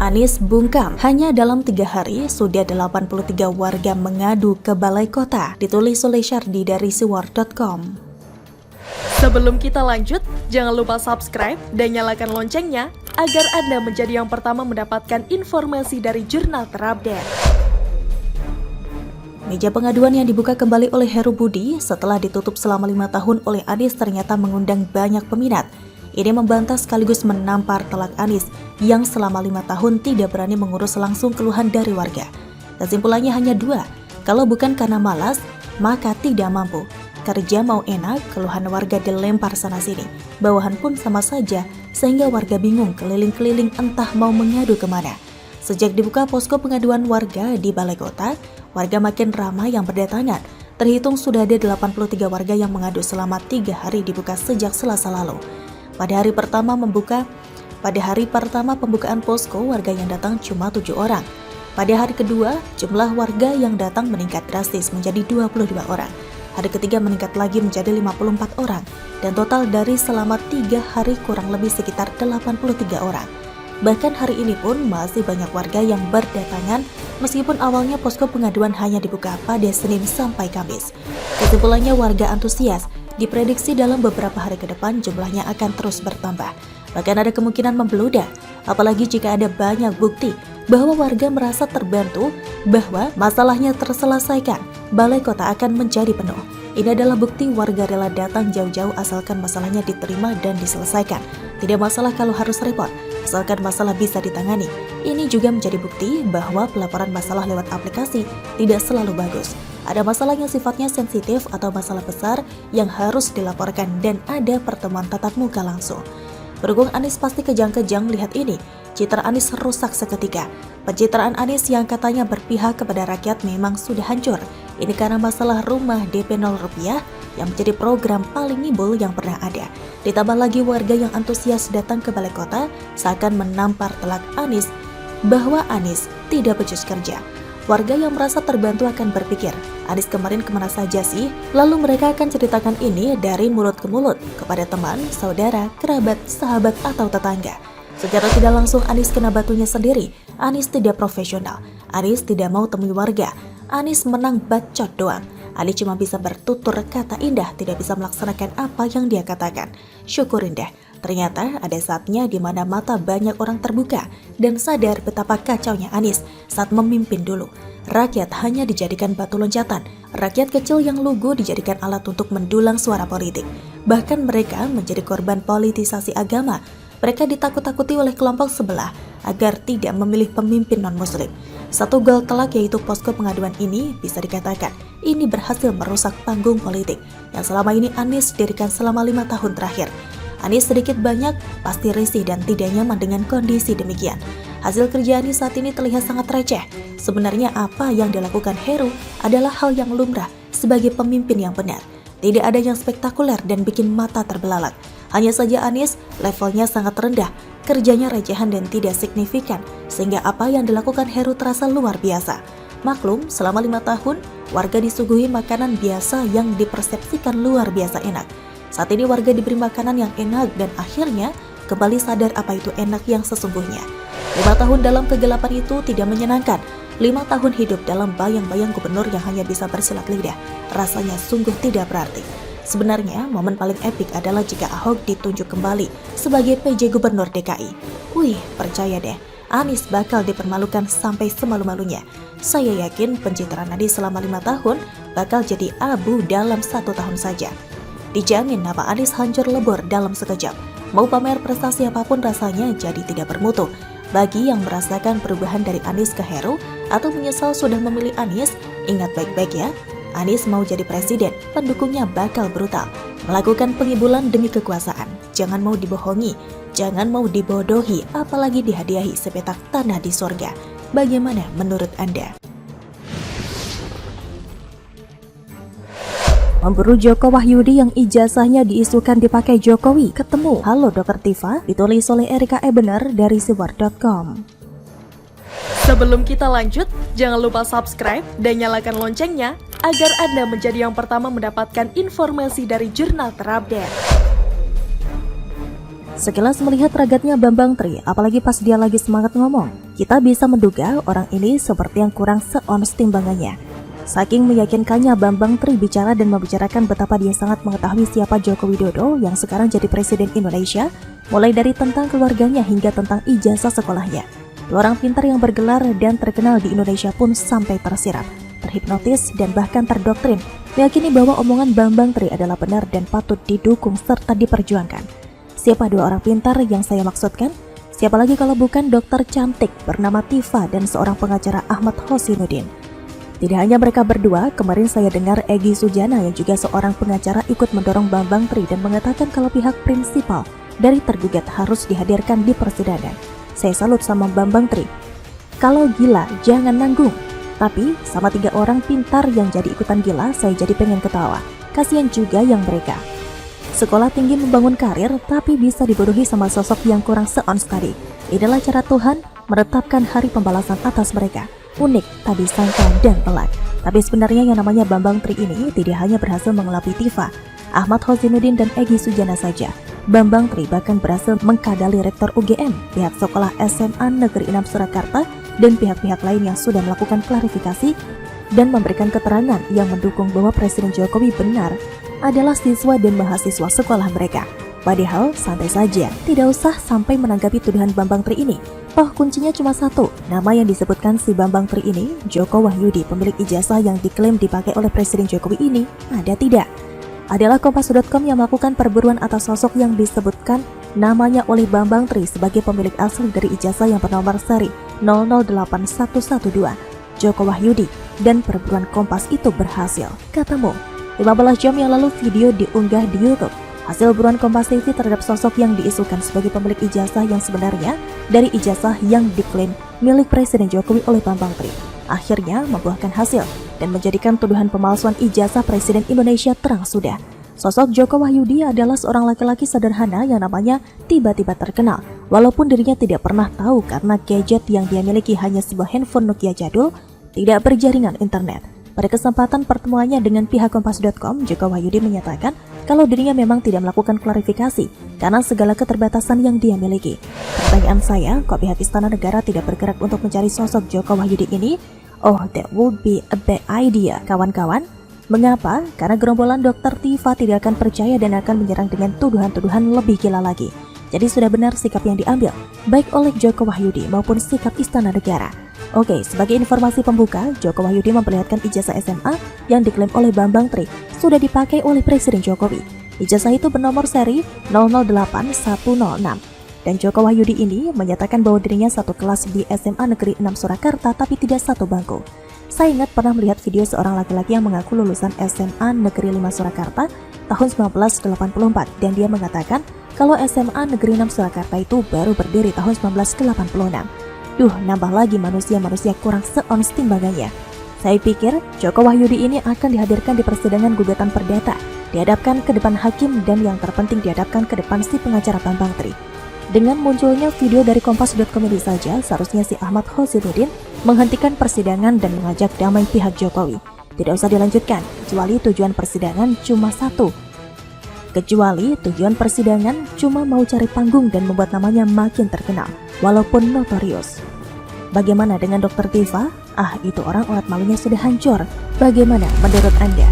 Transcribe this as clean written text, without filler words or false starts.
Anies bungkam, hanya dalam 3 hari sudah 83 warga mengadu ke balai kota, ditulis oleh Syardi dari siwar.com. Sebelum kita lanjut, jangan lupa subscribe dan nyalakan loncengnya agar Anda menjadi yang pertama mendapatkan informasi dari jurnal terupdate. Meja pengaduan yang dibuka kembali oleh Heru Budi setelah ditutup selama 5 tahun oleh Anies ternyata mengundang banyak peminat. Ini membantah sekaligus menampar telak Anies yang selama 5 tahun tidak berani mengurus langsung keluhan dari warga. Kesimpulannya hanya 2, kalau bukan karena malas, maka tidak mampu. Kerja mau enak, keluhan warga dilempar sana-sini. Bawahan pun sama saja, sehingga warga bingung keliling-keliling entah mau mengadu kemana. Sejak dibuka posko pengaduan warga di balai kota, warga makin ramai yang berdatangan. Terhitung sudah ada 83 warga yang mengadu selama 3 hari dibuka sejak Selasa lalu. Pada hari pertama pembukaan posko, warga yang datang cuma 7 orang. Pada hari kedua, jumlah warga yang datang meningkat drastis menjadi 22 orang. Hari ketiga meningkat lagi menjadi 54 orang. Dan total dari selama 3 hari kurang lebih sekitar 83 orang. Bahkan hari ini pun masih banyak warga yang berdatangan meskipun awalnya posko pengaduan hanya dibuka pada Senin sampai Kamis. Kesimpulannya warga antusias. Diprediksi dalam beberapa hari ke depan jumlahnya akan terus bertambah. Bahkan ada kemungkinan membeludak, apalagi jika ada banyak bukti bahwa warga merasa terbantu, bahwa masalahnya terselesaikan, balai kota akan menjadi penuh. Ini adalah bukti warga rela datang jauh-jauh asalkan masalahnya diterima dan diselesaikan. Tidak masalah kalau harus repot, asalkan masalah bisa ditangani. Ini juga menjadi bukti bahwa pelaporan masalah lewat aplikasi tidak selalu bagus. Ada masalah yang sifatnya sensitif atau masalah besar yang harus dilaporkan dan ada pertemuan tatap muka langsung. Pendukung Anies pasti kejang-kejang melihat ini. Citra Anies rusak seketika. Pencitraan Anies yang katanya berpihak kepada rakyat memang sudah hancur. Ini karena masalah rumah DP 0 rupiah yang menjadi program paling ngibul yang pernah ada. Ditambah lagi warga yang antusias datang ke balai kota seakan menampar telak Anies bahwa Anies tidak becus kerja. Warga yang merasa terbantu akan berpikir, Anies kemarin kemana saja sih? Lalu mereka akan ceritakan ini dari mulut ke mulut kepada teman, saudara, kerabat, sahabat, atau tetangga. Secara tidak langsung Anies kena batunya sendiri. Anies tidak profesional. Anies tidak mau temui warga. Anies menang bacot doang. Anies cuma bisa bertutur kata indah, tidak bisa melaksanakan apa yang dia katakan. Syukurin deh. Ternyata ada saatnya di mana mata banyak orang terbuka dan sadar betapa kacaunya Anies saat memimpin dulu. Rakyat hanya dijadikan batu loncatan. Rakyat kecil yang lugu dijadikan alat untuk mendulang suara politik. Bahkan mereka menjadi korban politisasi agama. Mereka ditakut-takuti oleh kelompok sebelah agar tidak memilih pemimpin non-muslim. Satu gol telak yaitu posko pengaduan ini bisa dikatakan ini berhasil merusak panggung politik yang selama ini Anies dirikan selama 5 tahun terakhir. Anies sedikit banyak pasti risih dan tidak nyaman dengan kondisi demikian. Hasil kerja Anies saat ini terlihat sangat receh. Sebenarnya apa yang dilakukan Heru adalah hal yang lumrah sebagai pemimpin yang benar. Tidak ada yang spektakuler dan bikin mata terbelalak. Hanya saja Anies levelnya sangat rendah, kerjanya recehan dan tidak signifikan, sehingga apa yang dilakukan Heru terasa luar biasa. Maklum, selama 5 tahun, warga disuguhi makanan biasa yang dipersepsikan luar biasa enak. Saat ini warga diberi makanan yang enak dan akhirnya kembali sadar apa itu enak yang sesungguhnya. 5 tahun dalam kegelapan itu tidak menyenangkan. 5 tahun hidup dalam bayang-bayang gubernur yang hanya bisa bersilat lidah. Rasanya sungguh tidak berarti. Sebenarnya momen paling epik adalah jika Ahok ditunjuk kembali sebagai PJ Gubernur DKI. Wih, percaya deh, Anies bakal dipermalukan sampai semalu-malunya. Saya yakin pencitraan Anies selama 5 tahun bakal jadi abu dalam 1 tahun saja. Dijamin nama Anies hancur lebur dalam sekejap. Mau pamer prestasi apapun rasanya jadi tidak bermutu. Bagi yang merasakan perubahan dari Anies ke Heru atau menyesal sudah memilih Anies, ingat baik-baik ya. Anies mau jadi presiden, pendukungnya bakal brutal. Melakukan pengibulan demi kekuasaan. Jangan mau dibohongi, jangan mau dibodohi, apalagi dihadiahi sepetak tanah di surga. Bagaimana menurut Anda? Memburu Joko Wahyudi yang ijazahnya diisukan dipakai Jokowi ketemu Halo Dr. Tifa, ditulis oleh Erika Ebener dari siwar.com. Sebelum kita lanjut, jangan lupa subscribe dan nyalakan loncengnya agar Anda menjadi yang pertama mendapatkan informasi dari jurnal terupdate. Sekilas melihat ragatnya Bambang Tri, apalagi pas dia lagi semangat ngomong, kita bisa menduga orang ini seperti yang kurang seons timbangannya. Saking meyakinkannya Bambang Tri bicara dan membicarakan betapa dia sangat mengetahui siapa Joko Widodo yang sekarang jadi Presiden Indonesia, mulai dari tentang keluarganya hingga tentang ijazah sekolahnya. Dua orang pintar yang bergelar dan terkenal di Indonesia pun sampai tersirat, terhipnotis dan bahkan terdoktrin, meyakini bahwa omongan Bambang Tri adalah benar dan patut didukung serta diperjuangkan. Siapa dua orang pintar yang saya maksudkan? Siapa lagi kalau bukan dokter cantik bernama Tifa dan seorang pengacara Ahmad Hosinuddin. Tidak hanya mereka berdua, kemarin saya dengar Egy Sujana yang juga seorang pengacara ikut mendorong Bambang Tri dan mengatakan kalau pihak prinsipal dari tergugat harus dihadirkan di persidangan. Saya salut sama Bambang Tri. Kalau gila, jangan nanggung. Tapi sama 3 orang pintar yang jadi ikutan gila, saya jadi pengen ketawa. Kasihan juga yang mereka. Sekolah tinggi membangun karir, tapi bisa dibodohi sama sosok yang kurang seons tadi. Inilah cara Tuhan menetapkan hari pembalasan atas mereka. Unik, tak disangka dan pelan. Tapi sebenarnya yang namanya Bambang Tri ini tidak hanya berhasil mengelabui Tifa, Ahmad Hosinuddin dan Egy Sujana saja. Bambang Tri bahkan berhasil mengkadali Rektor UGM, pihak sekolah SMA Negeri 6 Surakarta, dan pihak-pihak lain yang sudah melakukan klarifikasi dan memberikan keterangan yang mendukung bahwa Presiden Jokowi benar adalah siswa dan mahasiswa sekolah mereka. Padahal santai saja, tidak usah sampai menanggapi tuduhan Bambang Tri ini. Toh kuncinya cuma satu, nama yang disebutkan si Bambang Tri ini, Joko Wahyudi, pemilik ijazah yang diklaim dipakai oleh Presiden Jokowi ini, ada tidak? Adalah Kompas.com yang melakukan perburuan atas sosok yang disebutkan namanya oleh Bambang Tri sebagai pemilik asli dari ijazah yang bernomor seri 008112, Joko Wahyudi, dan perburuan Kompas itu berhasil. Katamu, 15 jam yang lalu video diunggah di YouTube. Hasil buruan Kompas TV terhadap sosok yang diisukan sebagai pemilik ijazah yang sebenarnya dari ijazah yang diklaim milik Presiden Jokowi oleh Bambang Tri. Akhirnya membuahkan hasil dan menjadikan tuduhan pemalsuan ijazah Presiden Indonesia terang sudah. Sosok Joko Wahyudi adalah seorang laki-laki sederhana yang namanya tiba-tiba terkenal. Walaupun dirinya tidak pernah tahu karena gadget yang dia miliki hanya sebuah handphone Nokia jadul, tidak berjaringan internet. Pada kesempatan pertemuannya dengan pihak Kompas.com, Joko Wahyudi menyatakan kalau dirinya memang tidak melakukan klarifikasi karena segala keterbatasan yang dia miliki. Pertanyaan saya, kok pihak Istana Negara tidak bergerak untuk mencari sosok Joko Wahyudi ini? Oh, that would be a bad idea, kawan-kawan. Mengapa? Karena gerombolan Dr. Tifa tidak akan percaya dan akan menyerang dengan tuduhan-tuduhan lebih gila lagi. Jadi sudah benar sikap yang diambil, baik oleh Joko Wahyudi maupun sikap Istana Negara. Oke, sebagai informasi pembuka, Joko Wahyudi memperlihatkan ijazah SMA yang diklaim oleh Bambang Tri sudah dipakai oleh Presiden Jokowi. Ijazah itu bernomor seri 008106. Dan Joko Wahyudi ini menyatakan bahwa dirinya satu kelas di SMA Negeri 6 Surakarta tapi tidak satu bangku. Saya ingat pernah melihat video seorang laki-laki yang mengaku lulusan SMA Negeri 5 Surakarta tahun 1984 dan dia mengatakan kalau SMA Negeri 6 Surakarta itu baru berdiri tahun 1986. Duh, nambah lagi manusia-manusia kurang seons timbangannya. Saya pikir Joko Wahyudi ini akan dihadirkan di persidangan gugatan perdata, dihadapkan ke depan hakim dan yang terpenting dihadapkan ke depan si pengacara Bambang Tri. Dengan munculnya video dari Kompas.com ini saja, seharusnya si Ahmad Hosinuddin menghentikan persidangan dan mengajak damai pihak Jokowi. Tidak usah dilanjutkan, kecuali tujuan persidangan cuma satu. Kecuali tujuan persidangan cuma mau cari panggung dan membuat namanya makin terkenal, walaupun notorius. Bagaimana dengan Dr. Tifa? Itu orang urat malunya sudah hancur. Bagaimana menurut Anda?